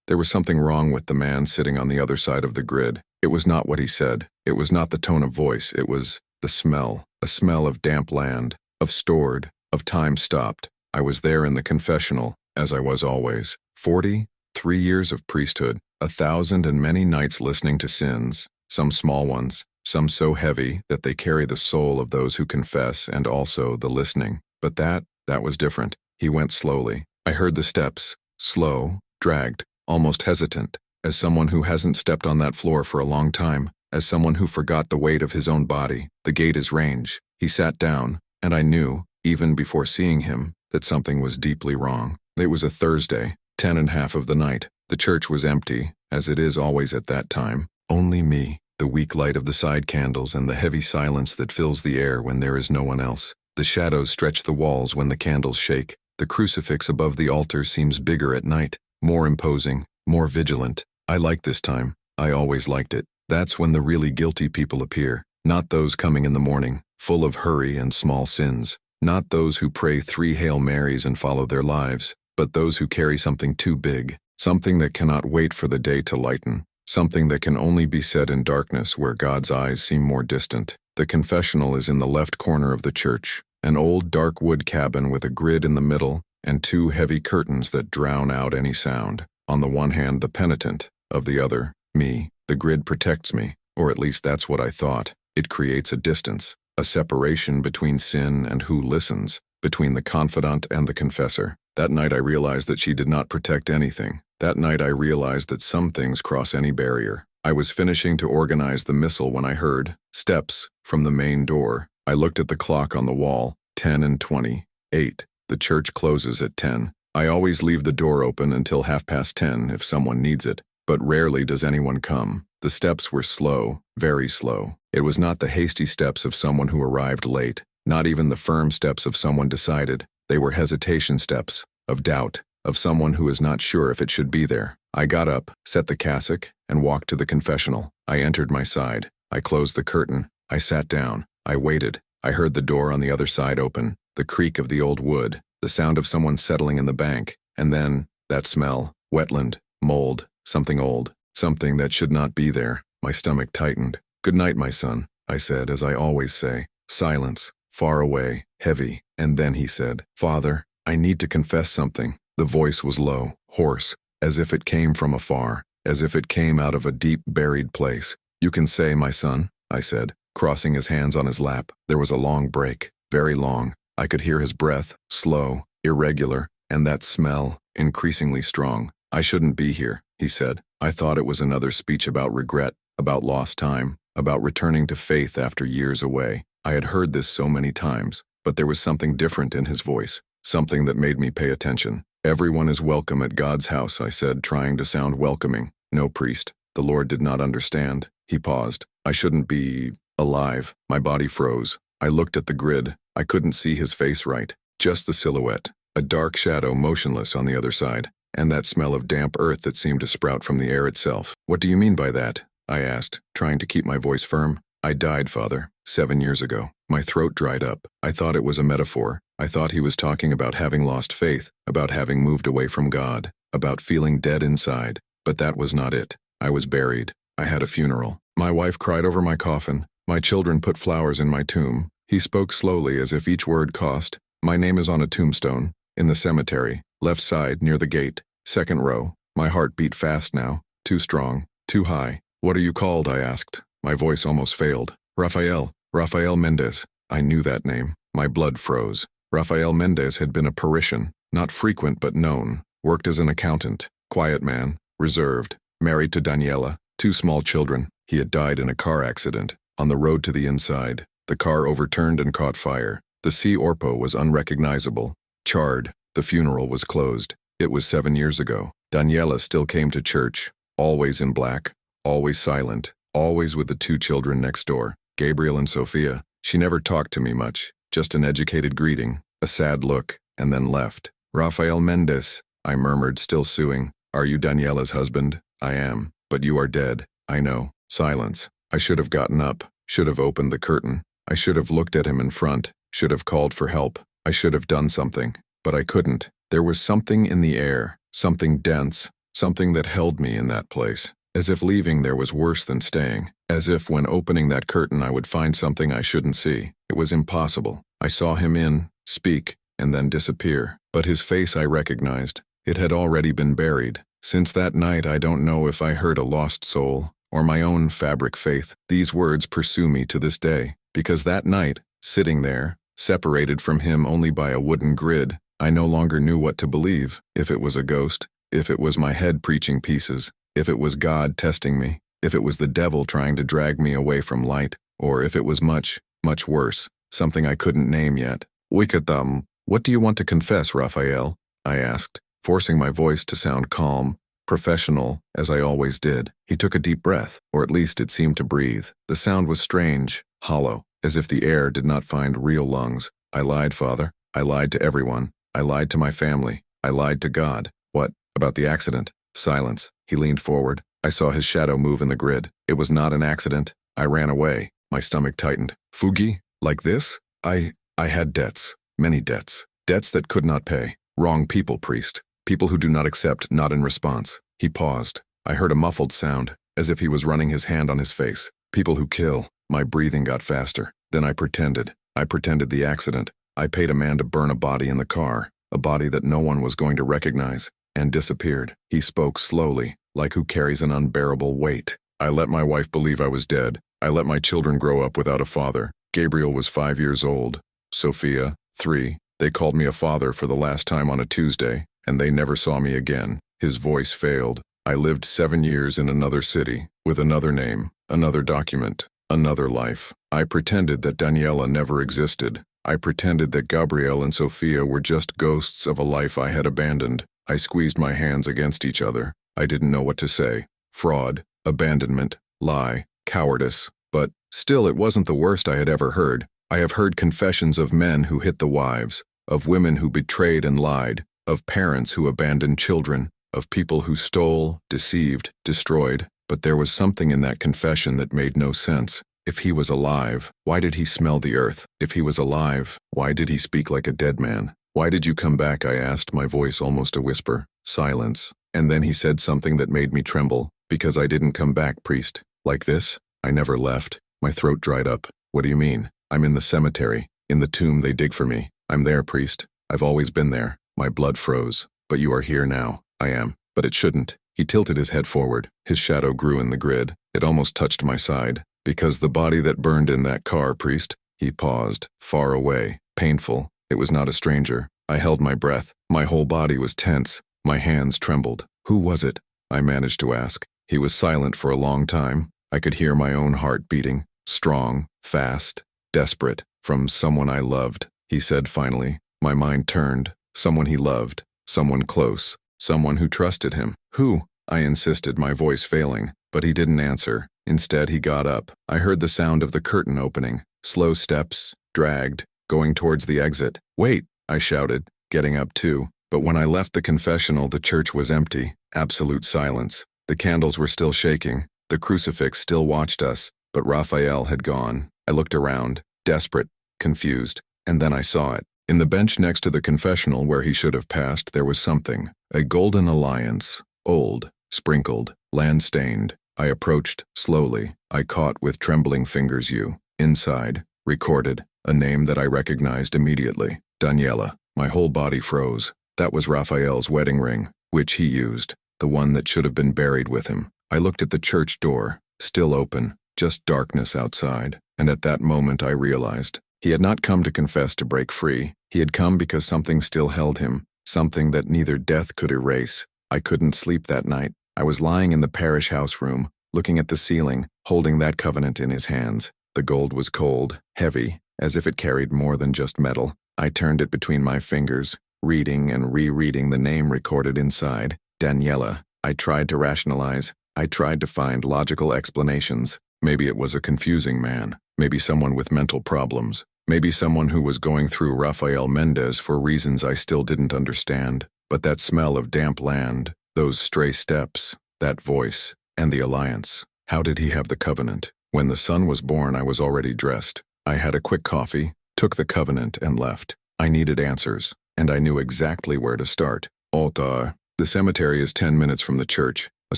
There was something wrong with the man sitting on the other side of the grid. It was not what he said. It was not the tone of voice. It was the smell. A smell of damp land, of stored, of time stopped. I was there in the confessional, as I was always. 43 years of priesthood, 1,000 and many nights listening to sins, some small ones, some so heavy that they carry the soul of those who confess and also the listening. But that was different. He went slowly. I heard the steps, slow, dragged, almost hesitant, as someone who hasn't stepped on that floor for a long time, as someone who forgot the weight of his own body. The gate is range. He sat down, and I knew, even before seeing him, that something was deeply wrong. It was a Thursday, 10:30 of the night. The church was empty, as it is always at that time. Only me, the weak light of the side candles and the heavy silence that fills the air when there is no one else. The shadows stretch the walls when the candles shake. The crucifix above the altar seems bigger at night, more imposing, more vigilant. I like this time. I always liked it. That's when the really guilty people appear, not those coming in the morning, full of hurry and small sins, not those who pray 3 Hail Marys and follow their lives, but those who carry something too big, something that cannot wait for the day to lighten, something that can only be said in darkness where God's eyes seem more distant. The confessional is in the left corner of the church, an old dark wood cabin with a grid in the middle and 2 heavy curtains that drown out any sound. On the one hand, the penitent, of the other, me. The grid protects me, or at least that's what I thought. It creates a distance, a separation between sin and who listens, between the confidant and the confessor. That night I realized that she did not protect anything. That night I realized that some things cross any barrier. I was finishing to organize the missal when I heard steps from the main door. I looked at the clock on the wall, 10:28. The church closes at 10. I always leave the door open until 10:30 if someone needs it, but rarely does anyone come. The steps were slow, very slow. It was not the hasty steps of someone who arrived late, not even the firm steps of someone decided. They were hesitation steps, of doubt, of someone who is not sure if it should be there. I got up, set the cassock, and walked to the confessional. I entered my side. I closed the curtain. I sat down. I waited. I heard the door on the other side open, the creak of the old wood, the sound of someone settling in the bank, and then, that smell, wetland, mold, something old, something that should not be there. My stomach tightened. "Good night, my son," I said, as I always say. Silence, far away, heavy, and then he said, "Father, I need to confess something." The voice was low, hoarse, as if it came from afar, as if it came out of a deep buried place. "You can say, my son," I said, crossing his hands on his lap. There was a long break, very long. I could hear his breath, slow, irregular, and that smell, increasingly strong. "I shouldn't be here," he said. I thought it was another speech about regret, about lost time, about returning to faith after years away. I had heard this so many times, but there was something different in his voice, something that made me pay attention. "Everyone is welcome at God's house," I said, trying to sound welcoming. "No priest." The Lord did not understand. He paused. "I shouldn't be alive." My body froze. I looked at the grid. I couldn't see his face right. Just the silhouette, a dark shadow motionless on the other side, and that smell of damp earth that seemed to sprout from the air itself. "What do you mean by that?" I asked, trying to keep my voice firm. "I died, Father, 7 years ago." My throat dried up. I thought it was a metaphor. I thought he was talking about having lost faith, about having moved away from God, about feeling dead inside. But that was not it. I was buried. I had a funeral. My wife cried over my coffin. My children put flowers in my tomb. He spoke slowly as if each word cost. "My name is on a tombstone, in the cemetery, left side near the gate, 2nd row." My heart beat fast now, too strong, too high. "What are you called?" I asked. My voice almost failed. Rafael Mendez." I knew that name. My blood froze. Rafael Mendez had been a Parisian, not frequent but known, worked as an accountant, quiet man, reserved, married to Daniela, 2 small children. He had died in a car accident, on the road to the inside. The car overturned and caught fire. The Sea Orpo was unrecognizable, charred. The funeral was closed. It was 7 years ago. Daniela still came to church, always in black, always silent, always with the 2 children next door, Gabriel and Sophia. She never talked to me much, just an educated greeting, a sad look, and then left. "Rafael Mendez," I murmured, still suing. "Are you Daniela's husband?" "I am, but you are dead." "I know." Silence. I should have gotten up, should have opened the curtain. I should have looked at him in front, should have called for help. I should have done something, but I couldn't. There was something in the air, something dense, something that held me in that place, as if leaving there was worse than staying, as if when opening that curtain I would find something I shouldn't see. It was impossible. I saw him in, speak, and then disappear. But his face I recognized. It had already been buried. Since that night I don't know if I heard a lost soul, or my own fabric faith. These words pursue me to this day, because that night, sitting there, separated from him only by a wooden grid, I no longer knew what to believe, if it was a ghost, if it was my head preaching pieces, if it was God testing me, if it was the devil trying to drag me away from light, or if it was much, much worse, something I couldn't name yet. Wikatham, what do you want to confess, Raphael? I asked, forcing my voice to sound calm, professional, as I always did. He took a deep breath, or at least it seemed to breathe. The sound was strange, hollow, as if the air did not find real lungs. I lied, Father. I lied to everyone. I lied to my family. I lied to God. What? About the accident? Silence. He leaned forward. I saw his shadow move in the grid. It was not an accident. I ran away. My stomach tightened. Fugi? Like this? I had debts. Many debts. Debts that could not pay. Wrong people, priest. People who do not accept, not in response. He paused. I heard a muffled sound, as if he was running his hand on his face. People who kill. My breathing got faster. Then I pretended. I pretended the accident. I paid a man to burn a body in the car, a body that no one was going to recognize, and disappeared. He spoke slowly, like who carries an unbearable weight. I let my wife believe I was dead. I let my children grow up without a father. Gabriel was 5 years old. Sophia, 3. They called me a father for the last time on a Tuesday, and they never saw me again. His voice failed. I lived 7 years in another city, with another name, another document, another life. I pretended that Daniela never existed. I pretended that Gabriel and Sophia were just ghosts of a life I had abandoned. I squeezed my hands against each other. I didn't know what to say. Fraud, abandonment, lie, cowardice. But still, it wasn't the worst I had ever heard. I have heard confessions of men who hit the wives, of women who betrayed and lied, of parents who abandoned children, of people who stole, deceived, destroyed. But there was something in that confession that made no sense. If he was alive, why did he smell the earth? If he was alive, why did he speak like a dead man? Why did you come back? I asked, my voice almost a whisper. Silence. And then he said something that made me tremble. Because I didn't come back, priest. Like this? I never left. My throat dried up. What do you mean? I'm in the cemetery. In the tomb they dig for me. I'm there, priest. I've always been there. My blood froze. But you are here now. I am. But it shouldn't. He tilted his head forward. His shadow grew in the grid. It almost touched my side. Because the body that burned in that car, priest. He paused. Far away. Painful. It was not a stranger. I held my breath. My whole body was tense. My hands trembled. Who was it? I managed to ask. He was silent for a long time. I could hear my own heart beating. Strong, fast, desperate. From someone I loved. He said finally. My mind turned. Someone he loved. Someone close. Someone who trusted him. Who? I insisted, my voice failing. But he didn't answer. Instead, he got up. I heard the sound of the curtain opening. Slow steps. Dragged. Going towards the exit. Wait, I shouted, getting up too. But when I left the confessional, the church was empty. Absolute silence. The candles were still shaking. The crucifix still watched us. But Raphael had gone. I looked around. Desperate. Confused. And then I saw it. In the bench next to the confessional where he should have passed, there was something. A golden alliance. Old. Sprinkled. Land-stained. I approached, slowly. I caught with trembling fingers you. Inside. Recorded. A name that I recognized immediately. Daniela. My whole body froze. That was Raphael's wedding ring, which he used. The one that should have been buried with him. I looked at the church door. Still open. Just darkness outside. And at that moment I realized. He had not come to confess to break free. He had come because something still held him. Something that neither death could erase. I couldn't sleep that night. I was lying in the parish house room, looking at the ceiling, holding that covenant in his hands. The gold was cold, heavy, as if it carried more than just metal. I turned it between my fingers, reading and rereading the name recorded inside. Daniela. I tried to rationalize. I tried to find logical explanations. Maybe it was a confusing man. Maybe someone with mental problems. Maybe someone who was going through Rafael Mendez for reasons I still didn't understand. But that smell of damp land, those stray steps, that voice, and the alliance. How did he have the covenant? When the son was born, I was already dressed. I had a quick coffee, took the covenant, and left. I needed answers, and I knew exactly where to start. Altar. The cemetery is 10 minutes from the church, a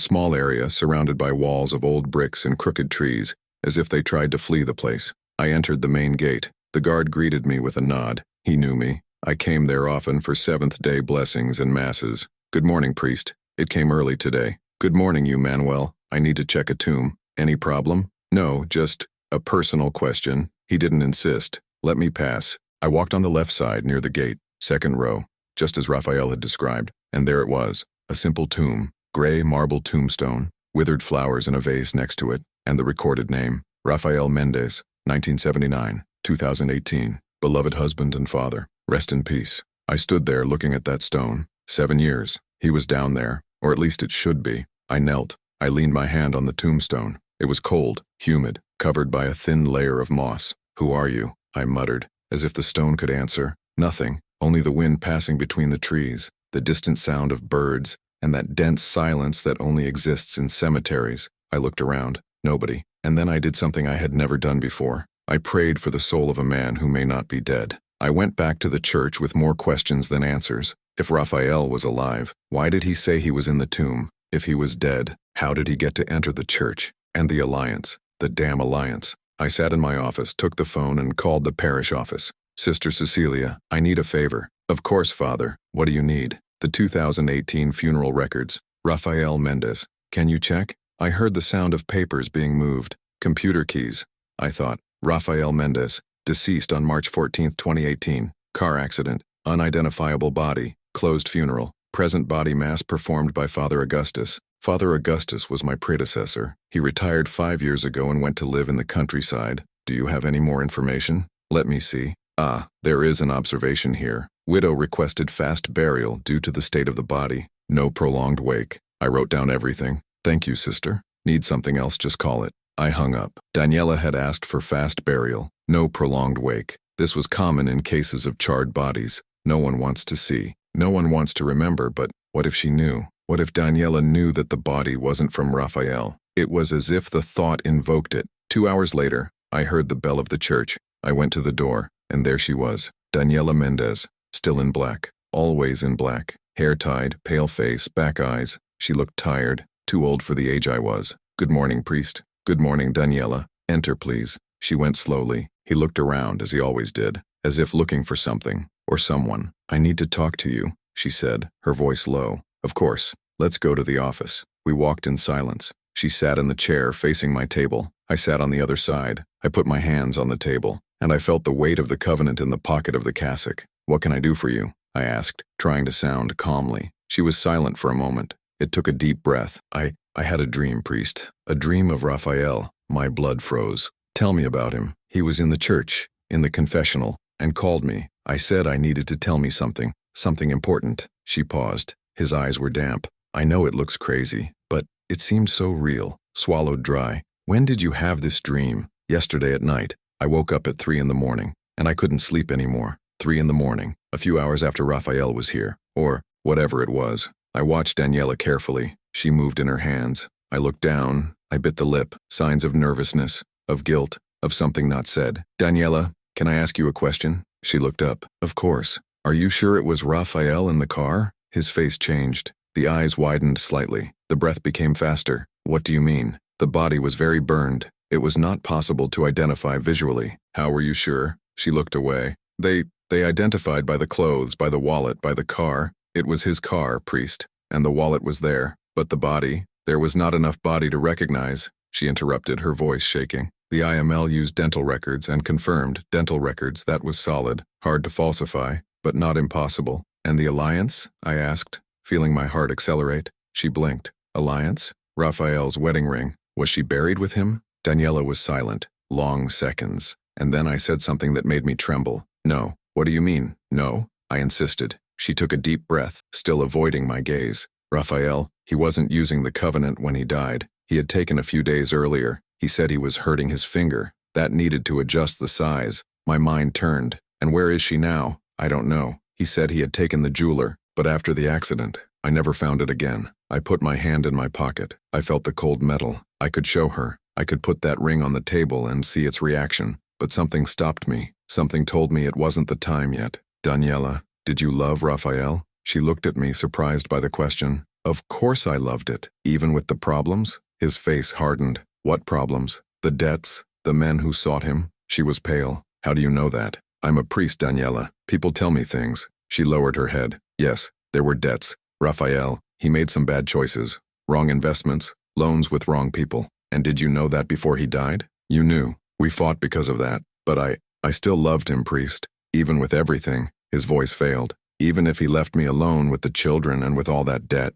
small area surrounded by walls of old bricks and crooked trees, as if they tried to flee the place. I entered the main gate. The guard greeted me with a nod. He knew me. I came there often for seventh-day blessings and masses. Good morning, priest. It came early today. Good morning, you Manuel. I need to check a tomb. Any problem? No, just a personal question. He didn't insist. Let me pass. I walked on the left side near the gate, second row, just as Raphael had described, and there it was, a simple tomb, gray marble tombstone, withered flowers in a vase next to it, and the recorded name, Rafael Mendez, 1979, 2018, beloved husband and father. Rest in peace. I stood there looking at that stone. 7 years. He was down there, or at least it should be. I knelt. I leaned my hand on the tombstone. It was cold, humid, covered by a thin layer of moss. Who are you? I muttered, as if the stone could answer. Nothing, only the wind passing between the trees, the distant sound of birds, and that dense silence that only exists in cemeteries. I looked around. Nobody. And then I did something I had never done before. I prayed for the soul of a man who may not be dead. I went back to the church with more questions than answers. If Raphael was alive, why did he say he was in the tomb? If he was dead, how did he get to enter the church? And the alliance, the damn alliance. I sat in my office, took the phone, and called the parish office. Sister Cecilia, I need a favor. Of course, Father. What do you need? The 2018 funeral records. Rafael Mendez. Can you check? I heard the sound of papers being moved. Computer keys. I thought. Rafael Mendez. Deceased on March 14, 2018. Car accident. Unidentifiable body. Closed funeral. Present body mass performed by Father Augustus. Father Augustus was my predecessor. He retired 5 years ago and went to live in the countryside. Do you have any more information? Let me see. Ah, there is an observation here. Widow requested fast burial due to the state of the body. No prolonged wake. I wrote down everything. Thank you, sister. Need something else, just call it. I hung up. Daniela had asked for fast burial. No prolonged wake. This was common in cases of charred bodies. No one wants to see. No one wants to remember, but what if she knew? What if Daniela knew that the body wasn't from Raphael? It was as if the thought invoked it. 2 hours later, I heard the bell of the church. I went to the door, and there she was, Daniela Mendez, still in black, always in black, hair tied, pale face, back eyes. She looked tired, too old for the age I was. Good morning, priest. Good morning, Daniela. Enter, please. She went slowly. He looked around, as he always did, as if looking for something, or someone. I need to talk to you, she said, her voice low. Of course. Let's go to the office. We walked in silence. She sat in the chair facing my table. I sat on the other side. I put my hands on the table, and I felt the weight of the covenant in the pocket of the cassock. What can I do for you? I asked, trying to sound calmly. She was silent for a moment. It took a deep breath. I had a dream, priest. A dream of Raphael. My blood froze. Tell me about him. He was in the church, in the confessional, and called me. I said I needed to tell me something important. She paused. His eyes were damp. I know it looks crazy, but it seemed so real. Swallowed dry. When did you have this dream? Yesterday at night. I woke up at 3 in the morning, and I couldn't sleep anymore. 3 in the morning, a few hours after Raphael was here, or whatever it was. I watched Daniela carefully. She moved in her hands. I looked down. I bit the lip. Signs of nervousness, of guilt, of something not said. Daniela, can I ask you a question? She looked up. Of course. Are you sure it was Raphael in the car? His face changed. The eyes widened slightly. The breath became faster. What do you mean? The body was very burned. It was not possible to identify visually. How were you sure? She looked away. They identified by the clothes, by the wallet, by the car. It was his car, priest, and the wallet was there. But the body, there was not enough body to recognize. She interrupted, her voice shaking. The IML used dental records and confirmed dental records. That was solid, hard to falsify, but not impossible. And the alliance? I asked, feeling my heart accelerate. She blinked. Alliance? Raphael's wedding ring. Was she buried with him? Daniela was silent. Long seconds. And then I said something that made me tremble. No. What do you mean? No? I insisted. She took a deep breath, still avoiding my gaze. Raphael, he wasn't using the covenant when he died. He had taken a few days earlier. He said he was hurting his finger. That needed to adjust the size. My mind turned. And where is she now? I don't know. He said he had taken the jeweler, but after the accident, I never found it again. I put my hand in my pocket. I felt the cold metal. I could show her. I could put that ring on the table and see its reaction. But something stopped me. Something told me it wasn't the time yet. Daniela, did you love Raphael? She looked at me, surprised by the question. Of course I loved it, even with the problems. His face hardened. What problems? The debts, the men who sought him. She was pale. How do you know that? I'm a priest, Daniela. People tell me things. She lowered her head. Yes, there were debts. Raphael, he made some bad choices. Wrong investments, loans with wrong people. And did you know that before he died? You knew. We fought because of that. But I still loved him, priest. Even with everything. His voice failed. Even if he left me alone with the children and with all that debt.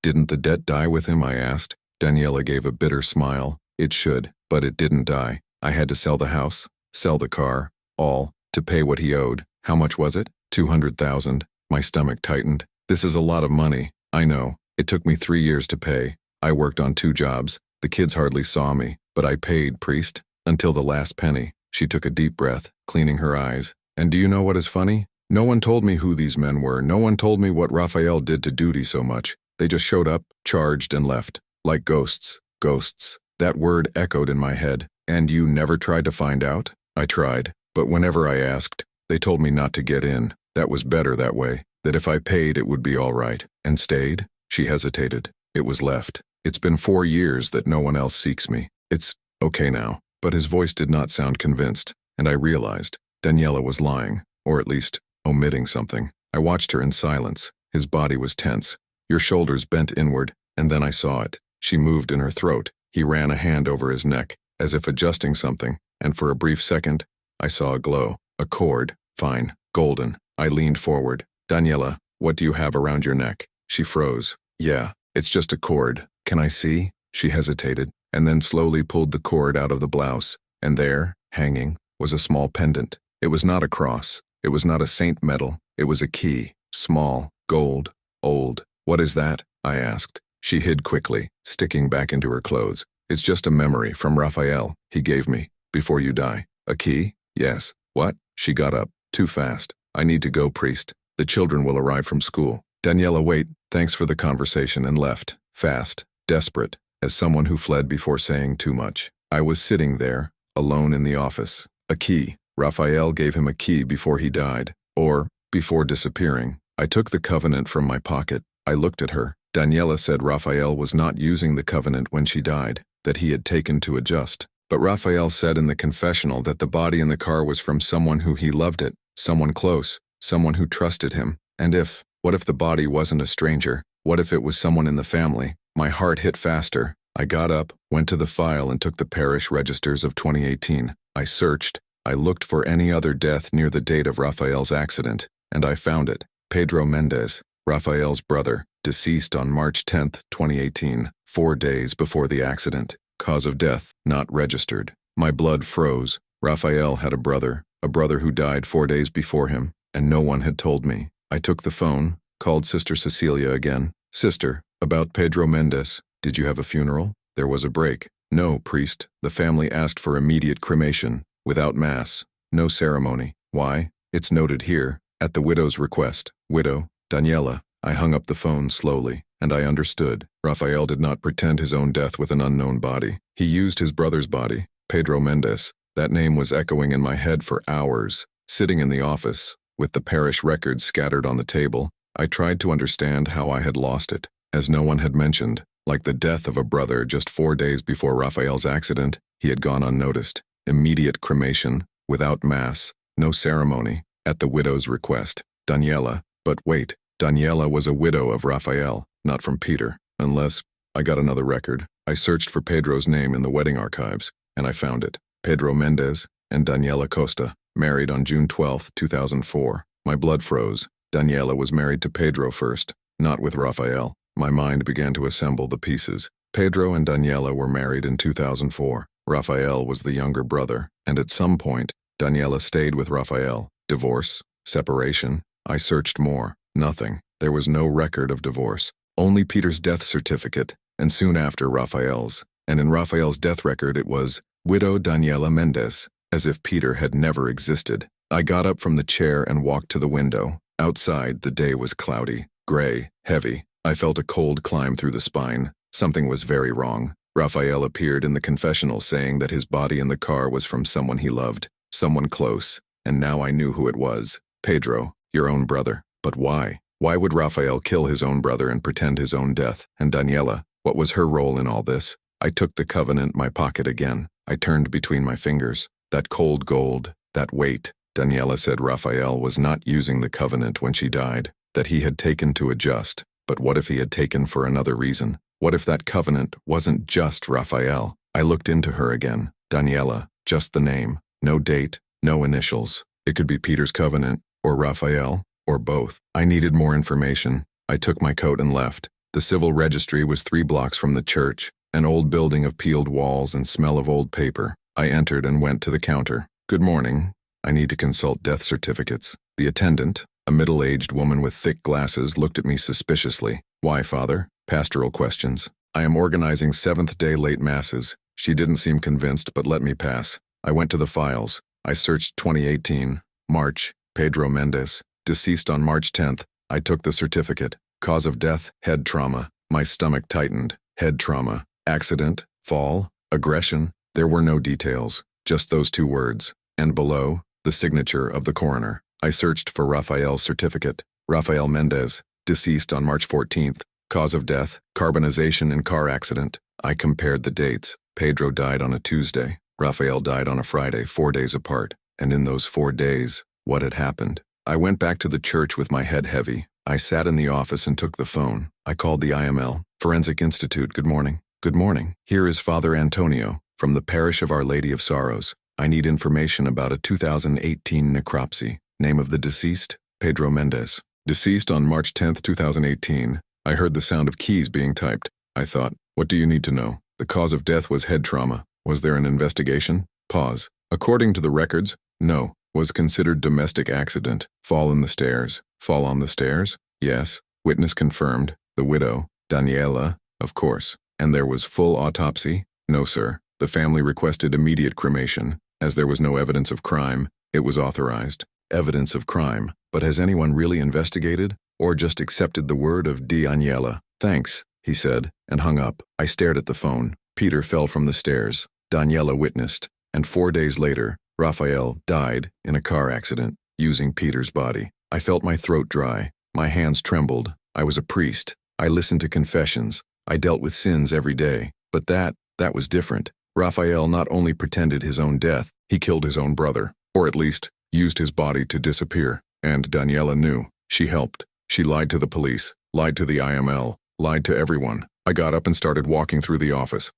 Didn't the debt die with him, I asked. Daniela gave a bitter smile. It should, but it didn't die. I had to sell the house, sell the car, all, to pay what he owed. How much was it? 200,000. My stomach tightened. This is a lot of money. I know. It took me 3 years to pay. I worked on 2 jobs. The kids hardly saw me, but I paid, priest, until the last penny. She took a deep breath, cleaning her eyes. And do you know what is funny? No one told me who these men were. No one told me what Raphael did to duty so much. They just showed up, charged, and left. Like ghosts. Ghosts. That word echoed in my head. And you never tried to find out? I tried. But whenever I asked, they told me not to get in. That was better that way. That if I paid, it would be all right. And stayed? She hesitated. It was left. It's been 4 years that no one else seeks me. It's okay now. But his voice did not sound convinced. And I realized Daniela was lying. Or at least, omitting something. I watched her in silence. His body was tense. Your shoulders bent inward, and then I saw it. She moved in her throat. He ran a hand over his neck, as if adjusting something, and for a brief second, I saw a glow. A cord. Fine. Golden. I leaned forward. Daniela, what do you have around your neck? She froze. Yeah, it's just a cord. Can I see? She hesitated, and then slowly pulled the cord out of the blouse, and there, hanging, was a small pendant. It was not a cross. It was not a saint medal. It was a key. Small. Gold. Old. What is that? I asked. She hid quickly, sticking back into her clothes. It's just a memory from Raphael. He gave me. Before you die. A key? Yes. What? She got up. Too fast. I need to go, priest. The children will arrive from school. Daniela, wait. Thanks for the conversation, and left. Fast. Desperate. As someone who fled before saying too much. I was sitting there, alone in the office. A key. Raphael gave him a key before he died. Or, before disappearing. I took the covenant from my pocket. I looked at her. Daniela said Raphael was not using the covenant when she died, that he had taken to adjust. But Raphael said in the confessional that the body in the car was from someone who he loved it, someone close, someone who trusted him. And what if the body wasn't a stranger? What if it was someone in the family? My heart hit faster. I got up, went to the file and took the parish registers of 2018. I searched. I looked for any other death near the date of Raphael's accident, and I found it. Pedro Mendez, Raphael's brother, deceased on March 10, 2018, 4 days before the accident. Cause of death, not registered. My blood froze. Raphael had a brother who died 4 days before him, and no one had told me. I took the phone, called Sister Cecilia again. Sister, about Pedro Mendez. Did you have a funeral? There was a break. No, priest. The family asked for immediate cremation, without mass. No ceremony. Why? It's noted here, at the widow's request. Widow, Daniela. I hung up the phone slowly, and I understood. Raphael did not pretend his own death with an unknown body. He used his brother's body, Pedro Mendez. That name was echoing in my head for hours. Sitting in the office, with the parish records scattered on the table, I tried to understand how I had lost it. As no one had mentioned, like the death of a brother just 4 days before Raphael's accident, he had gone unnoticed. Immediate cremation, without mass, no ceremony, at the widow's request. Daniela, but wait, Daniela was a widow of Raphael, not from Peter, unless I got another record. I searched for Pedro's name in the wedding archives, and I found it. Pedro Mendez and Daniela Costa, married on June 12, 2004. My blood froze. Daniela was married to Pedro first, not with Raphael. My mind began to assemble the pieces. Pedro and Daniela were married in 2004. Raphael was the younger brother, and at some point, Daniela stayed with Raphael. Divorce? Separation? I searched more. Nothing. There was no record of divorce. Only Peter's death certificate, and soon after Raphael's. And in Raphael's death record it was, Widow Daniela Mendez, as if Peter had never existed. I got up from the chair and walked to the window. Outside, the day was cloudy, gray, heavy. I felt a cold climb through the spine. Something was very wrong. Raphael appeared in the confessional saying that his body in the car was from someone he loved, someone close, and now I knew who it was. Pedro. Your own brother. But why? Why would Raphael kill his own brother and pretend his own death? And Daniela, what was her role in all this? I took the covenant my pocket again. I turned between my fingers. That cold gold, that weight. Daniela said Raphael was not using the covenant when she died, that he had taken to adjust. But what if he had taken for another reason? What if that covenant wasn't just Raphael? I looked into her again. Daniela, just the name. No date, no initials. It could be Peter's covenant, or Raphael, or both. I needed more information. I took my coat and left. The civil registry was 3 blocks from the church, an old building of peeled walls and smell of old paper. I entered and went to the counter. Good morning. I need to consult death certificates. The attendant, a middle-aged woman with thick glasses, looked at me suspiciously. Why, Father? Pastoral questions. I am organizing seventh-day late masses. She didn't seem convinced, but let me pass. I went to the files. I searched 2018, March, Pedro Mendez, deceased on March 10th. I took the certificate. Cause of death, head trauma. My stomach tightened. Head trauma. Accident, fall, aggression. There were no details, just those 2 words. And below, the signature of the coroner. I searched for Raphael's certificate. Rafael Mendez, deceased on March 14th. Cause of death, carbonization in car accident. I compared the dates. Pedro died on a Tuesday. Raphael died on a Friday, 4 days apart. And in those 4 days, what had happened? I went back to the church with my head heavy. I sat in the office and took the phone. I called the IML, Forensic Institute. Good morning. Good morning. Here is Father Antonio, from the Parish of Our Lady of Sorrows. I need information about a 2018 necropsy. Name of the deceased, Pedro Mendez. Deceased on March 10th, 2018. I heard the sound of keys being typed. I thought, what do you need to know? The cause of death was head trauma. Was there an investigation? Pause. According to the records, no. Was considered domestic accident. Fall in the stairs. Fall on the stairs? Yes. Witness confirmed. The widow, Daniela, of course. And there was full autopsy? No, sir. The family requested immediate cremation. As there was no evidence of crime, it was authorized. Evidence of crime. But has anyone really investigated? Or just accepted the word of Daniela? Thanks, he said, and hung up. I stared at the phone. Peter fell from the stairs. Daniela witnessed. And 4 days later, Raphael died in a car accident, using Peter's body. I felt my throat dry. My hands trembled. I was a priest. I listened to confessions. I dealt with sins every day. But that was different. Raphael not only pretended his own death, he killed his own brother. Or at least, used his body to disappear. And Daniela knew. She helped. She lied to the police, lied to the IML, lied to everyone. I got up and started walking through the office.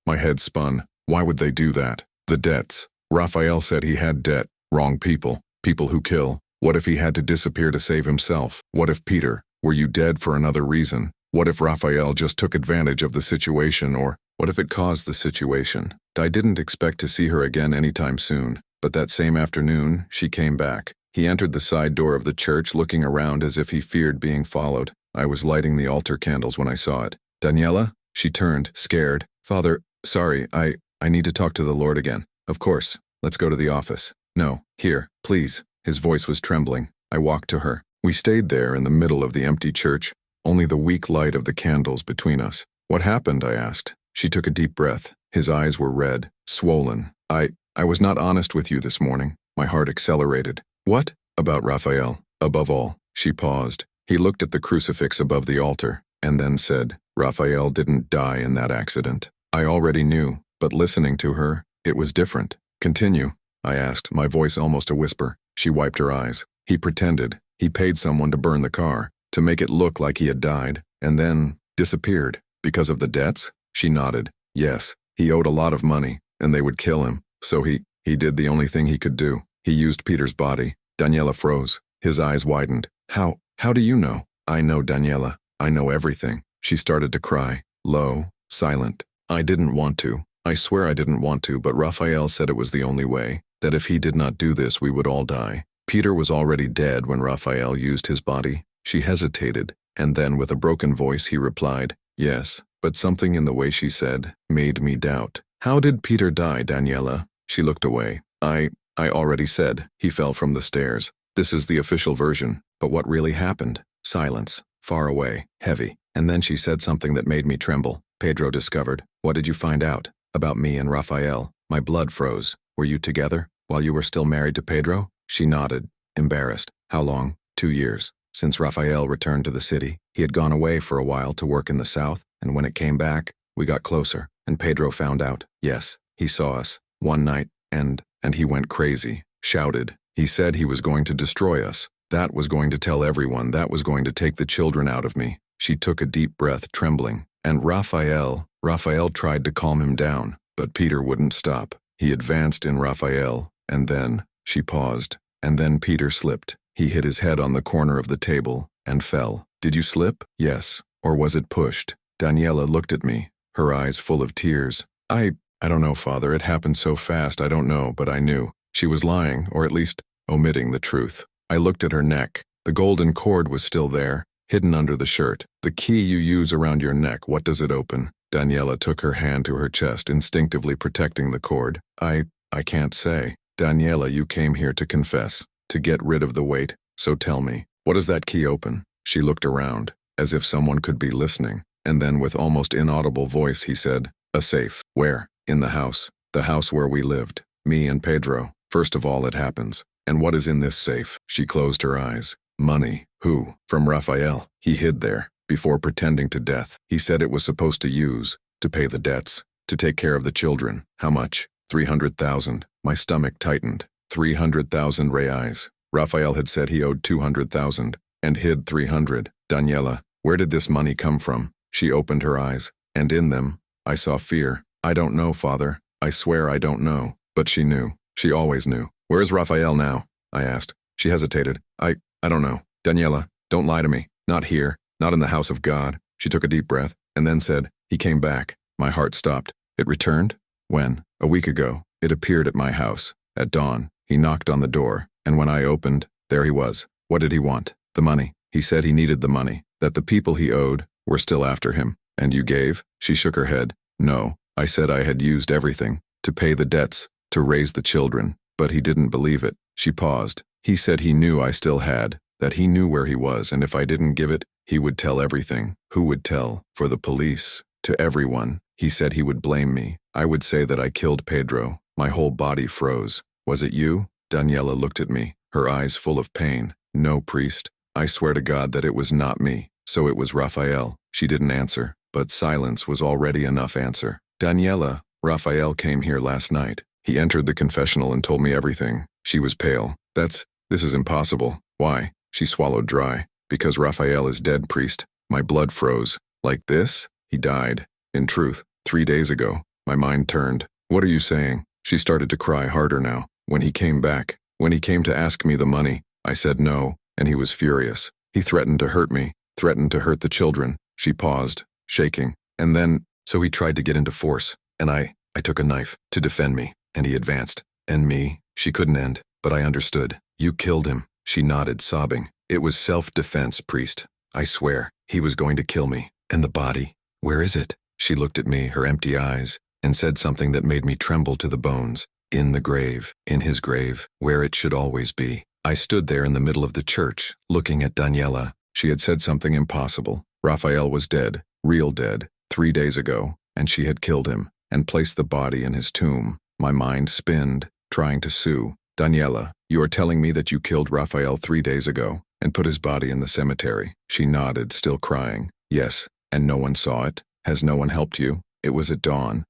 My head spun. Why would they do that? The debts. Raphael said he had debt. Wrong people. People who kill. What if he had to disappear to save himself? What if Peter, were you dead for another reason? What if Raphael just took advantage of the situation, or what if it caused the situation? I didn't expect to see her again anytime soon, but that same afternoon, she came back. He entered the side door of the church, looking around as if he feared being followed. I was lighting the altar candles when I saw it. Daniela? She turned, scared. Father, sorry, I need to talk to the Lord again. Of course. Let's go to the office. No, here, please. His voice was trembling. I walked to her. We stayed there in the middle of the empty church, only the weak light of the candles between us. What happened? I asked. She took a deep breath. His eyes were red, swollen. I was not honest with you this morning. My heart accelerated. What? About Raphael. Above all. She paused. He looked at the crucifix above the altar, and then said, Raphael didn't die in that accident. I already knew, but listening to her, it was different. Continue, I asked, my voice almost a whisper. She wiped her eyes. He pretended. He paid someone to burn the car, to make it look like he had died, and then disappeared. Because of the debts? She nodded. Yes, he owed a lot of money, and they would kill him. So he did the only thing he could do. He used Peter's body. Daniela froze. His eyes widened. How do you know? I know, Daniela. I know everything. She started to cry. Low, silent. I didn't want to. I swear I didn't want to, but Raphael said it was the only way, that if he did not do this, we would all die. Peter was already dead when Raphael used his body. She hesitated, and then with a broken voice he replied, yes, but something in the way she said made me doubt. How did Peter die, Daniela? She looked away. I already said, he fell from the stairs. This is the official version, but what really happened? Silence, far away, heavy. And then she said something that made me tremble. Pedro discovered. What did you find out? About me and Raphael. My blood froze. Were you together while you were still married to Pedro? She nodded, embarrassed. How long? 2 years. Since Raphael returned to the city. He had gone away for a while to work in the south, and when it came back, we got closer, and Pedro found out. Yes, he saw us, one night, and he went crazy, shouted. He said he was going to destroy us. That was going to tell everyone, that was going to take the children out of me. She took a deep breath, trembling. And Raphael tried to calm him down, but Peter wouldn't stop. He advanced in Raphael, and then, she paused, and then Peter slipped. He hit his head on the corner of the table, and fell. Did you slip? Yes. Or was it pushed? Daniela looked at me, her eyes full of tears. I don't know, Father, it happened so fast, I don't know, but I knew. She was lying, or at least, omitting the truth. I looked at her neck. The golden cord was still there, hidden under the shirt. The key you use around your neck, what does it open? Daniela took her hand to her chest, instinctively protecting the cord. I can't say. Daniela, you came here to confess, to get rid of the weight, so tell me, what does that key open? She looked around, as if someone could be listening, and then with almost inaudible voice he said, a safe. Where? In the house where we lived, me and Pedro. First of all, it happens. And what is in this safe? She closed her eyes. Money. Who? From Raphael. He hid there, before pretending to death. He said it was supposed to use, to pay the debts, to take care of the children. How much? 300,000. My stomach tightened. 300,000 reais. Raphael had said he owed 200,000, and hid 300. Daniela, where did this money come from? She opened her eyes, and in them, I saw fear. I don't know, Father. I swear I don't know. But she knew. She always knew. Where is Raphael now? I asked. She hesitated. I don't know. Daniela, don't lie to me. Not here. Not in the house of God. She took a deep breath, and then said, he came back. My heart stopped. It returned? When? A week ago. It appeared at my house. At dawn. He knocked on the door, and when I opened, there he was. What did he want? The money. He said he needed the money, that the people he owed were still after him. And you gave? She shook her head. No. I said I had used everything, to pay the debts, to raise the children, but he didn't believe it. She paused. He said he knew I still had, that he knew where he was, and if I didn't give it, he would tell everything. Who would tell? For the police. To everyone. He said he would blame me. I would say that I killed Pedro. My whole body froze. Was it you? Daniela looked at me, her eyes full of pain. No, priest. I swear to God that it was not me. So it was Raphael. She didn't answer, but silence was already enough answer. Daniela, Raphael came here last night. He entered the confessional and told me everything. She was pale. This is impossible. Why? She swallowed dry. Because Raphael is dead, priest. My blood froze. Like this? He died. In truth, 3 days ago. My mind turned. What are you saying? She started to cry harder now. When he came back, when he came to ask me the money, I said no, and he was furious. He threatened to hurt me, threatened to hurt the children. She paused, shaking. And then, so he tried to get into force, and I took a knife to defend me, and he advanced. And me, she couldn't end, but I understood. You killed him. She nodded, sobbing. It was self-defense, priest. I swear, he was going to kill me. And the body, where is it? She looked at me, her empty eyes, and said something that made me tremble to the bones. In the grave, in his grave, where it should always be. I stood there in the middle of the church, looking at Daniela. She had said something impossible. Raphael was dead, real dead, 3 days ago, and she had killed him, and placed the body in his tomb. My mind spinned, trying to sue. Daniela, you are telling me that you killed Raphael 3 days ago, and put his body in the cemetery. She nodded, still crying. Yes, and no one saw it? Has no one helped you? It was at dawn.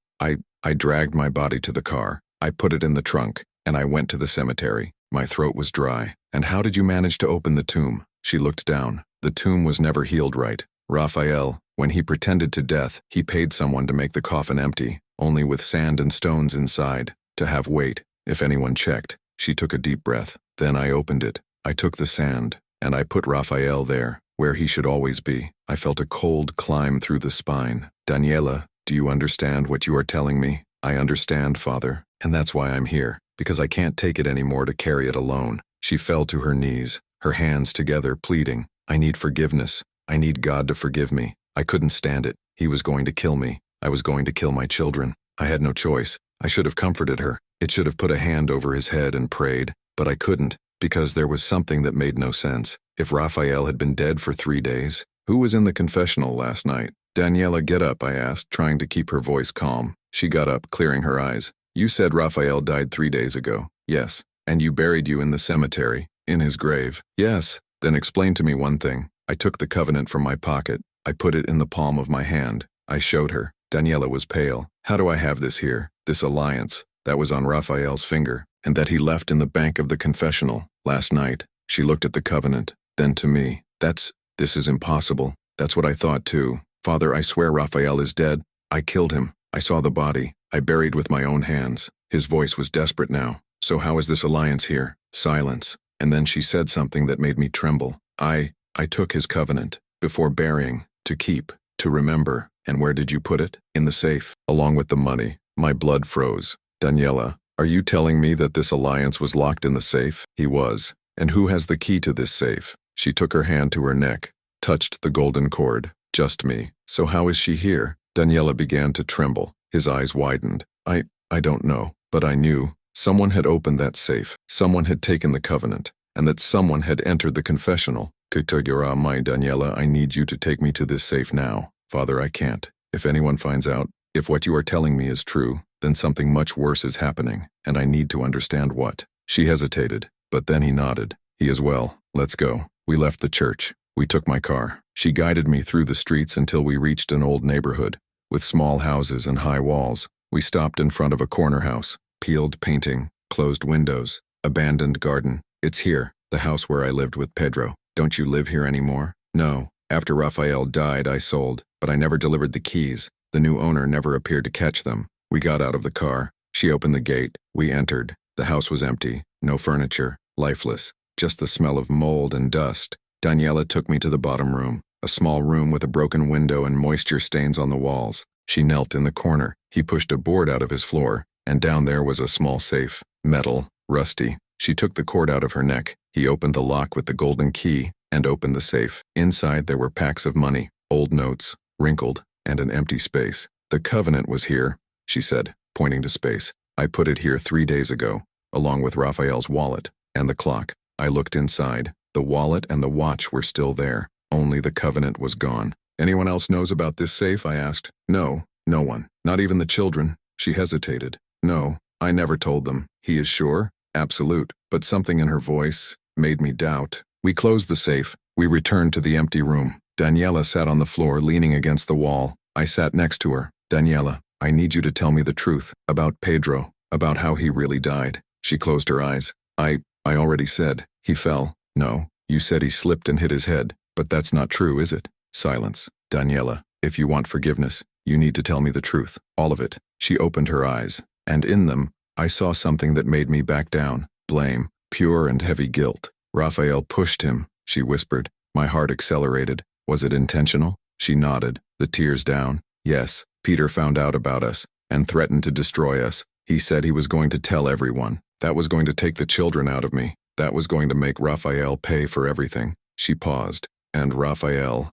I dragged my body to the car. I put it in the trunk, and I went to the cemetery. My throat was dry. And how did you manage to open the tomb? She looked down. The tomb was never healed right. Raphael, when he pretended to death, he paid someone to make the coffin empty, only with sand and stones inside, to have weight, if anyone checked. She took a deep breath. Then I opened it. I took the sand, and I put Raphael there, where he should always be. I felt a cold climb through the spine. Daniela, do you understand what you are telling me? I understand, Father, and that's why I'm here, because I can't take it anymore to carry it alone. She fell to her knees, her hands together, pleading. I need forgiveness. I need God to forgive me. I couldn't stand it. He was going to kill me. I was going to kill my children. I had no choice. I should have comforted her. It should have put a hand over his head and prayed, but I couldn't, because there was something that made no sense. If Raphael had been dead for 3 days, who was in the confessional last night? Daniela, get up, I asked, trying to keep her voice calm. She got up, clearing her eyes. You said Raphael died 3 days ago. Yes. And you buried you in the cemetery. In his grave. Yes. Then explain to me one thing. I took the covenant from my pocket. I put it in the palm of my hand. I showed her. Daniela was pale. How do I have this here? This alliance that was on Raphael's finger, and that he left in the bank of the confessional last night. She looked at the covenant, then to me. This is impossible. That's what I thought too. Father, I swear Raphael is dead. I killed him. I saw the body. I buried with my own hands. His voice was desperate now. So how is this alliance here? Silence. And then she said something that made me tremble. I took his covenant, before burying, to keep, to remember. And where did you put it? In the safe, along with the money. My blood froze. Daniela, are you telling me that this alliance was locked in the safe? He was. And who has the key to this safe? She took her hand to her neck, touched the golden cord. Just me. So how is she here? Daniela began to tremble. His eyes widened. I don't know, but I knew. Someone had opened that safe. Someone had taken the covenant. And that someone had entered the confessional. Kutogura, my Daniela, I need you to take me to this safe now. Father, I can't. If anyone finds out, if what you are telling me is true, then something much worse is happening, and I need to understand what. She hesitated, but then he nodded. He is well. Let's go. We left the church. We took my car. She guided me through the streets until we reached an old neighborhood, with small houses and high walls. We stopped in front of a corner house, peeled painting, closed windows, abandoned garden. It's here, the house where I lived with Pedro. Don't you live here anymore? No. After Raphael died, I sold, but I never delivered the keys. The new owner never appeared to catch them. We got out of the car. She opened the gate. We entered. The house was empty. No furniture. Lifeless. Just the smell of mold and dust. Daniela took me to the bottom room, a small room with a broken window and moisture stains on the walls. She knelt in the corner. He pushed a board out of his floor, and down there was a small safe. Metal. Rusty. She took the cord out of her neck. He opened the lock with the golden key and opened the safe. Inside there were packs of money, old notes, wrinkled, and an empty space. The covenant was here, she said, pointing to space. I put it here 3 days ago, along with Raphael's wallet and the clock. I looked inside. The wallet and the watch were still there. Only the covenant was gone. Anyone else knows about this safe? I asked. No, no one. Not even the children. She hesitated. No, I never told them. He is sure? Absolute. But something in her voice made me doubt. We closed the safe. We returned to the empty room. Daniela sat on the floor, leaning against the wall. I sat next to her. Daniela, I need you to tell me the truth about Pedro, about how he really died. She closed her eyes. I already said. He fell. No, you said he slipped and hit his head. But that's not true, is it? Silence. Daniela, if you want forgiveness, you need to tell me the truth. All of it. She opened her eyes, and in them, I saw something that made me back down. Blame. Pure and heavy guilt. Raphael pushed him, she whispered. My heart accelerated. Was it intentional? She nodded, the tears down. Yes, Peter found out about us and threatened to destroy us. He said he was going to tell everyone. That was going to take the children out of me. That was going to make Raphael pay for everything. She paused. And Raphael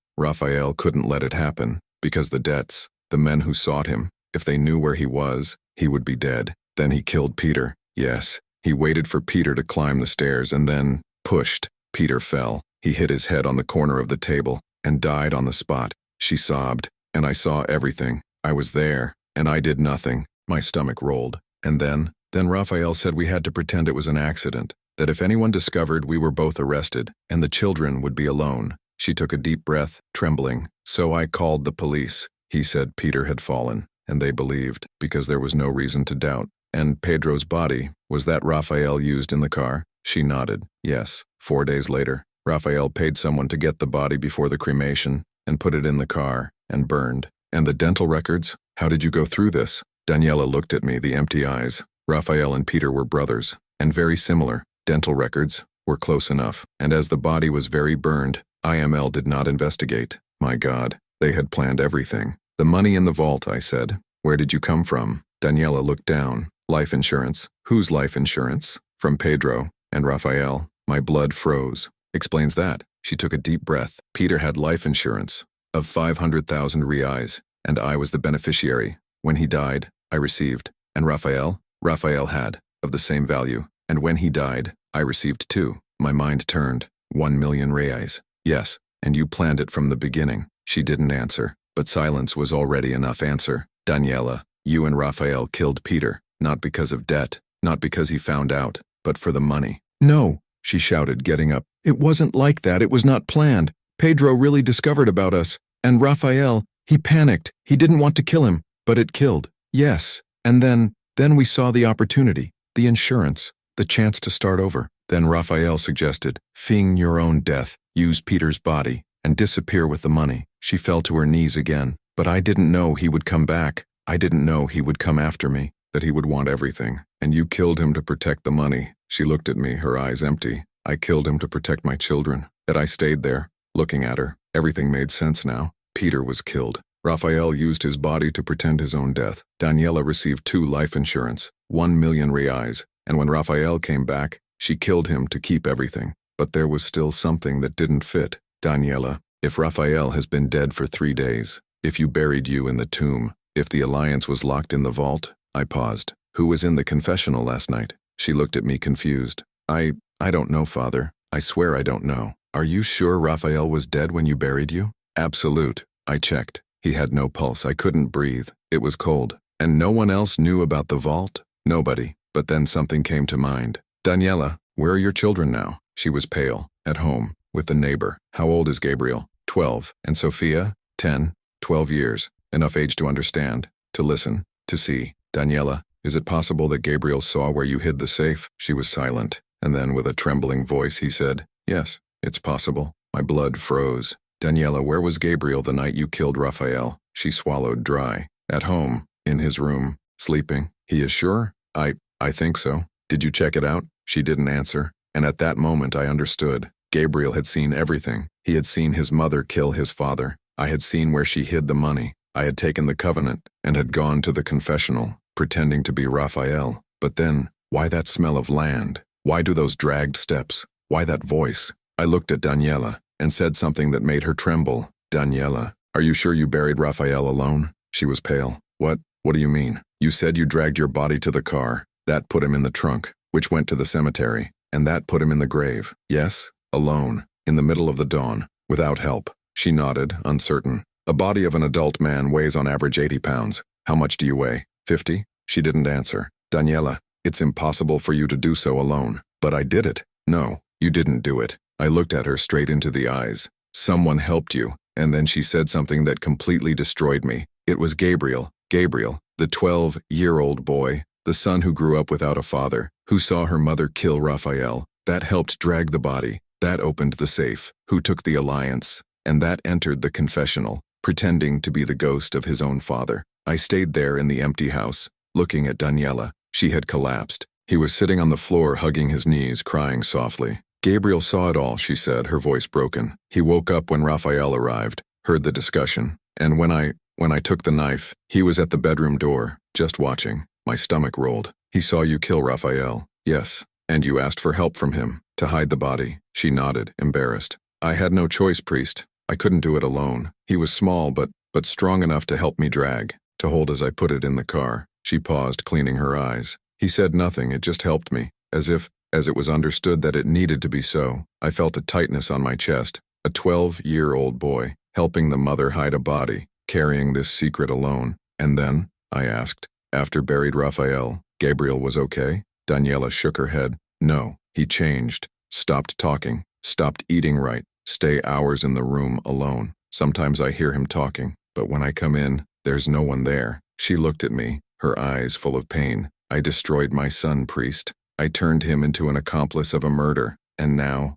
couldn't let it happen, because the debts, the men who sought him, if they knew where he was, he would be dead. Then he killed Peter. Yes, he waited for Peter to climb the stairs and then pushed. Peter fell. He hit his head on the corner of the table and died on the spot. She sobbed, and I saw everything. I was there, and I did nothing. My stomach rolled. And then Raphael said we had to pretend it was an accident, that if anyone discovered, we were both arrested, and the children would be alone. She took a deep breath, trembling. So I called the police. He said Peter had fallen, and they believed, because there was no reason to doubt. And Pedro's body, was that Raphael used in the car? She nodded. Yes. 4 days later, Raphael paid someone to get the body before the cremation, and put it in the car, and burned. And the dental records? How did you go through this? Daniela looked at me, the empty eyes. Raphael and Peter were brothers, and very similar. Dental records were close enough, and as the body was very burned, IML did not investigate. My God, they had planned everything. The money in the vault, I said. Where did you come from? Daniela looked down. Life insurance. Whose life insurance? From Pedro and Raphael. My blood froze. Explains that. She took a deep breath. Peter had life insurance of 500,000 reais, and I was the beneficiary. When he died, I received. And Raphael had, of the same value. And when he died, I received too. My mind turned. 1 million reais. Yes, and you planned it from the beginning. She didn't answer, but silence was already enough answer. Daniela, you and Raphael killed Peter, not because of debt, not because he found out, but for the money. No, she shouted, getting up. It wasn't like that. It was not planned. Pedro really discovered about us. And Raphael, he panicked. He didn't want to kill him, but it killed. Yes. And then we saw the opportunity, the insurance, the chance to start over. Then Raphael suggested, feign your own death, use Peter's body, and disappear with the money. She fell to her knees again. But I didn't know he would come back. I didn't know he would come after me, that he would want everything. And you killed him to protect the money. She looked at me, her eyes empty. I killed him to protect my children. That I stayed there, looking at her. Everything made sense now. Peter was killed. Raphael used his body to pretend his own death. Daniela received 2 life insurance, 1 million reais. And when Raphael came back, she killed him to keep everything. But there was still something that didn't fit. Daniela, if Raphael has been dead for 3 days, if you buried you in the tomb, if the alliance was locked in the vault, I paused. Who was in the confessional last night? She looked at me confused. I don't know, Father. I swear I don't know. Are you sure Raphael was dead when you buried you? Absolute. I checked. He had no pulse. I couldn't breathe. It was cold. And no one else knew about the vault? Nobody. But then something came to mind. Daniela, where are your children now? She was pale. At home. With the neighbor. How old is Gabriel? 12. And Sophia? 10. 12 years. Enough age to understand. To listen. To see. Daniela, is it possible that Gabriel saw where you hid the safe? She was silent. And then with a trembling voice he said, yes, it's possible. My blood froze. Daniela, where was Gabriel the night you killed Raphael? She swallowed dry. At home. In his room. Sleeping. He is sure? I think so. Did you check it out? She didn't answer. And at that moment I understood. Gabriel had seen everything. He had seen his mother kill his father. I had seen where she hid the money. I had taken the covenant and had gone to the confessional, pretending to be Raphael. But then, why that smell of land? Why do those dragged steps? Why that voice? I looked at Daniela and said something that made her tremble. Daniela, are you sure you buried Raphael alone? She was pale. What do you mean? You said you dragged your body to the car. That put him in the trunk, which went to the cemetery. And that put him in the grave. Yes, alone, in the middle of the dawn, without help. She nodded, uncertain. A body of an adult man weighs on average 80 pounds. How much do you weigh? 50? She didn't answer. Daniela, it's impossible for you to do so alone. But I did it. No, you didn't do it. I looked at her straight into the eyes. Someone helped you. And then she said something that completely destroyed me. It was Gabriel. Gabriel, the 12-year-old boy, the son who grew up without a father, who saw her mother kill Raphael. That helped drag the body. That opened the safe. Who took the alliance. And that entered the confessional, pretending to be the ghost of his own father. I stayed there in the empty house, looking at Daniela. She had collapsed. He was sitting on the floor, hugging his knees, crying softly. Gabriel saw it all, she said, her voice broken. He woke up when Raphael arrived, heard the discussion, and when I took the knife, he was at the bedroom door, just watching. My stomach rolled. He saw you kill Raphael. Yes, and you asked for help from him, to hide the body. She nodded, embarrassed. I had no choice, priest. I couldn't do it alone. He was small, but strong enough to help me drag, to hold as I put it in the car. She paused, cleaning her eyes. He said nothing, it just helped me, as it was understood that it needed to be so. I felt a tightness on my chest. A 12-year-old boy, helping the mother hide a body, carrying this secret alone. And then, I asked, after buried Raphael, Gabriel was okay? Daniela shook her head. No, he changed, stopped talking, stopped eating right, stay hours in the room alone. Sometimes I hear him talking, but when I come in, there's no one there. She looked at me, her eyes full of pain. I destroyed my son, priest. I turned him into an accomplice of a murder. And now,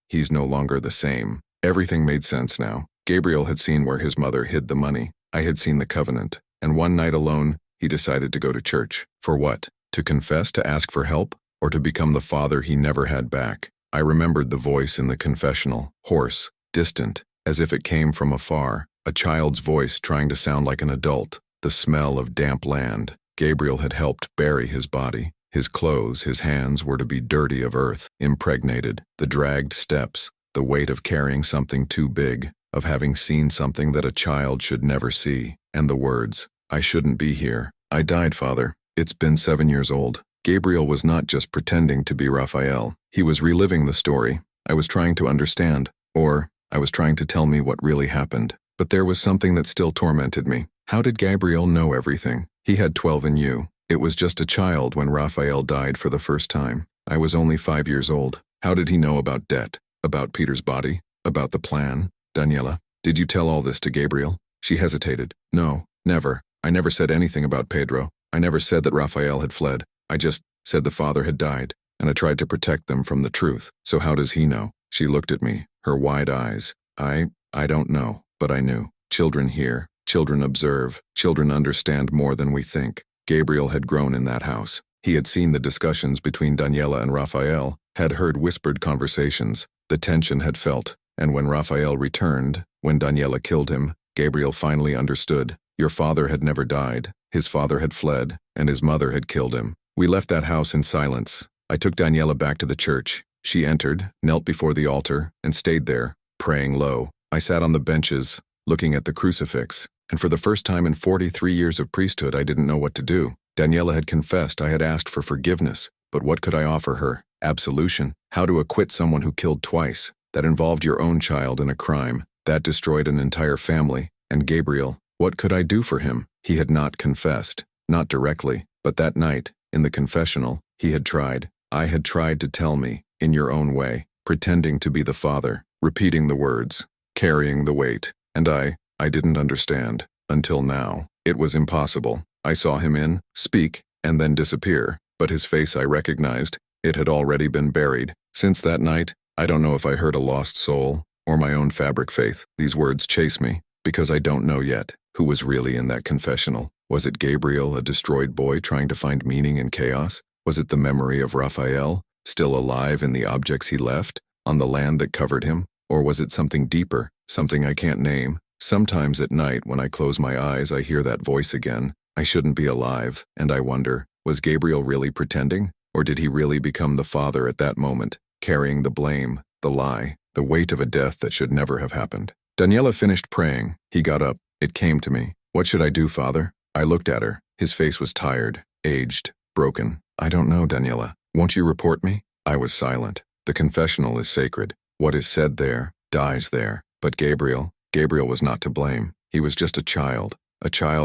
he's no longer the same. Everything made sense now. Gabriel had seen where his mother hid the money. I had seen the covenant. And one night alone, he decided to go to church. For what? To confess, to ask for help? Or to become the father he never had back? I remembered the voice in the confessional, hoarse, distant, as if it came from afar, a child's voice trying to sound like an adult. The smell of damp land. Gabriel had helped bury his body. His clothes, his hands were to be dirty of earth, impregnated. The dragged steps, the weight of carrying something too big, of having seen something that a child should never see. And the words, I shouldn't be here. I died, Father. It's been 7 years old. Gabriel was not just pretending to be Raphael. He was reliving the story. I was trying to understand, or I was trying to tell me what really happened. But there was something that still tormented me. How did Gabriel know everything? He had 12 and you. It was just a child when Raphael died for the first time. I was only 5 years old. How did he know about debt? About Peter's body? About the plan? Daniela, did you tell all this to Gabriel? She hesitated. No, never. I never said anything about Pedro. I never said that Raphael had fled. I just said the father had died, and I tried to protect them from the truth. So how does he know? She looked at me, her wide eyes. I don't know, but I knew. Children hear, children observe, children understand more than we think. Gabriel had grown in that house. He had seen the discussions between Daniela and Raphael, had heard whispered conversations. The tension had felt, and when Raphael returned, when Daniela killed him, Gabriel finally understood. Your father had never died. His father had fled, and his mother had killed him. We left that house in silence. I took Daniela back to the church. She entered, knelt before the altar, and stayed there, praying low. I sat on the benches, looking at the crucifix, and for the first time in 43 years of priesthood, I didn't know what to do. Daniela had confessed. I had asked for forgiveness, but what could I offer her? Absolution? How to acquit someone who killed twice? That involved your own child in a crime. That destroyed an entire family. And Gabriel, what could I do for him? He had not confessed. Not directly, but that night, in the confessional, he had tried. I had tried to tell me, in your own way, pretending to be the father, repeating the words, carrying the weight, and I didn't understand. Until now. It was impossible. I saw him speak, and then disappear, but his face I recognized. It had already been buried. Since that night, I don't know if I heard a lost soul, or my own fabric faith. These words chase me, because I don't know yet who was really in that confessional. Was it Gabriel, a destroyed boy trying to find meaning in chaos? Was it the memory of Raphael, still alive in the objects he left, on the land that covered him? Or was it something deeper, something I can't name? Sometimes at night, when I close my eyes, I hear that voice again. I shouldn't be alive, and I wonder, was Gabriel really pretending? Or did he really become the father at that moment, carrying the blame, the lie, the weight of a death that should never have happened? Daniela finished praying. He got up. It came to me. What should I do, Father? I looked at her. His face was tired, aged, broken. I don't know, Daniela. Won't you report me? I was silent. The confessional is sacred. What is said there, dies there. But Gabriel was not to blame. He was just a child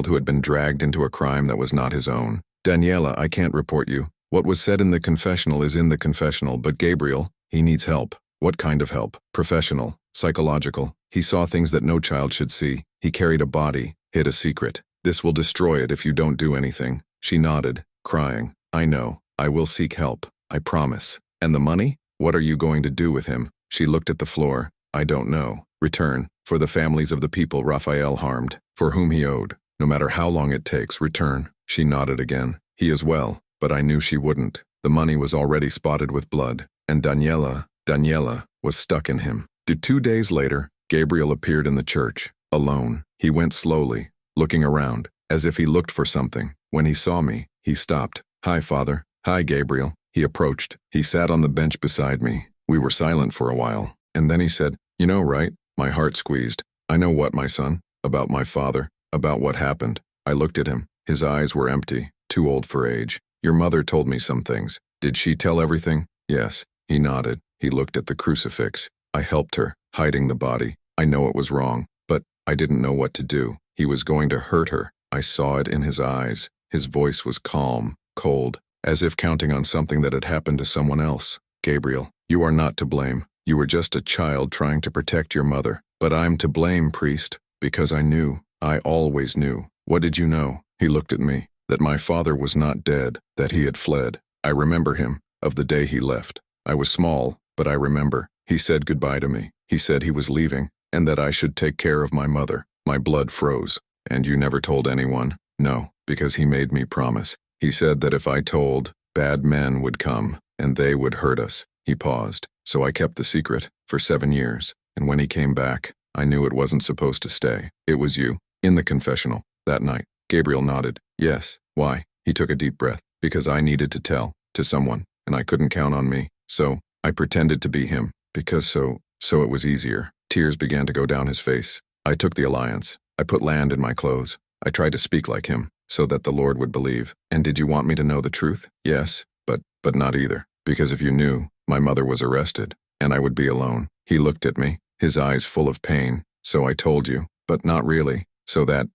who had been dragged into a crime that was not his own. Daniela, I can't report you. What was said in the confessional is in the confessional, but Gabriel, he needs help. What kind of help? Professional, psychological. He saw things that no child should see. He carried a body, hid a secret. This will destroy it if you don't do anything. She nodded, crying. I know. I will seek help. I promise. And the money? What are you going to do with him? She looked at the floor. I don't know. Return. For the families of the people Raphael harmed, for whom he owed. No matter how long it takes, return. She nodded again. He is well, but I knew she wouldn't. The money was already spotted with blood, and Daniela was stuck in him. 2 days later, Gabriel appeared in the church, alone. He went slowly, looking around, as if he looked for something. When he saw me, he stopped. Hi, Father. Hi, Gabriel. He approached. He sat on the bench beside me. We were silent for a while, and then he said, You know, right? My heart squeezed. I know what, my son? About my father. About what happened. I looked at him. His eyes were empty, too old for age. Your mother told me some things. Did she tell everything? Yes. He nodded. He looked at the crucifix. I helped her, hiding the body. I know it was wrong, but I didn't know what to do. He was going to hurt her. I saw it in his eyes. His voice was calm, cold, as if counting on something that had happened to someone else. Gabriel, you are not to blame. You were just a child trying to protect your mother. But I'm to blame, priest, because I knew. I always knew. What did you know? He looked at me. That my father was not dead, that he had fled. I remember him, of the day he left. I was small, but I remember. He said goodbye to me. He said he was leaving, and that I should take care of my mother. My blood froze. And you never told anyone? No, because he made me promise. He said that if I told, bad men would come, and they would hurt us. He paused. So I kept the secret for 7 years. And when he came back, I knew it wasn't supposed to stay. It was you, in the confessional, that night. Gabriel nodded. Yes. Why? He took a deep breath. Because I needed to tell, to someone, and I couldn't count on me. So, I pretended to be him, because so it was easier. Tears began to go down his face. I took the alliance. I put land in my clothes. I tried to speak like him, so that the Lord would believe. And did you want me to know the truth? Yes, but not either. Because if you knew, my mother was arrested, and I would be alone. He looked at me, his eyes full of pain. So I told you, but not really. So that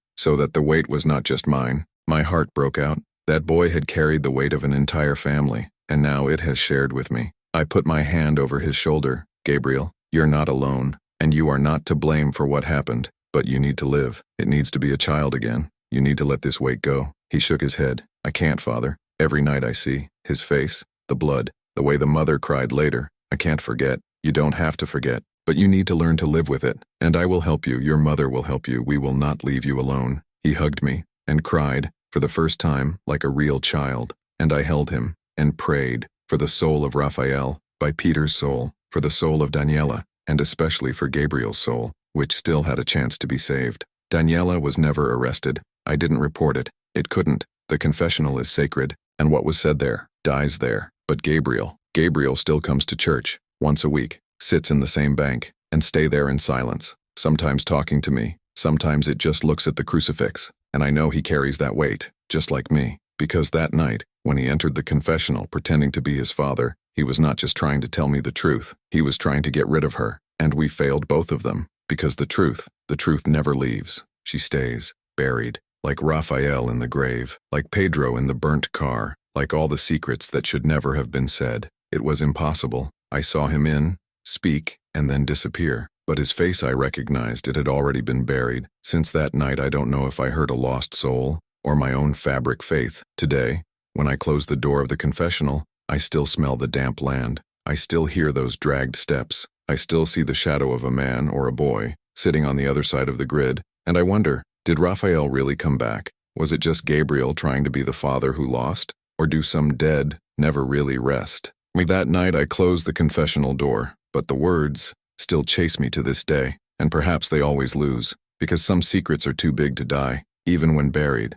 the weight was not just mine. My heart broke out. That boy had carried the weight of an entire family, and now it has shared with me. I put my hand over his shoulder. Gabriel, you're not alone, and you are not to blame for what happened, but you need to live. It needs to be a child again. You need to let this weight go. He shook his head. I can't, Father. Every night I see his face, the blood, the way the mother cried later. I can't forget. You don't have to forget, but you need to learn to live with it. And I will help you. Your mother will help you. We will not leave you alone. He hugged me and cried, for the first time, like a real child. And I held him and prayed for the soul of Raphael, by Peter's soul, for the soul of Daniela, and especially for Gabriel's soul, which still had a chance to be saved. Daniela was never arrested. I didn't report it. It couldn't. The confessional is sacred, and what was said there dies there. But Gabriel still comes to church once a week, sits in the same bank, and stay there in silence, sometimes talking to me. Sometimes it just looks at the crucifix, and I know he carries that weight, just like me, because that night, when he entered the confessional pretending to be his father, he was not just trying to tell me the truth, he was trying to get rid of her, and we failed both of them, because the truth never leaves. She stays, buried, like Raphael in the grave, like Pedro in the burnt car, like all the secrets that should never have been said. It was impossible. I saw him speak, and then disappear. But his face I recognized. It had already been buried. Since that night I don't know if I heard a lost soul, or my own fabric faith. Today, when I close the door of the confessional, I still smell the damp land. I still hear those dragged steps. I still see the shadow of a man or a boy sitting on the other side of the grid, and I wonder, did Raphael really come back? Was it just Gabriel trying to be the father who lost? Or do some dead never really rest? That night I closed the confessional door, but the words still chase me to this day, and perhaps they always lose, because some secrets are too big to die, even when buried.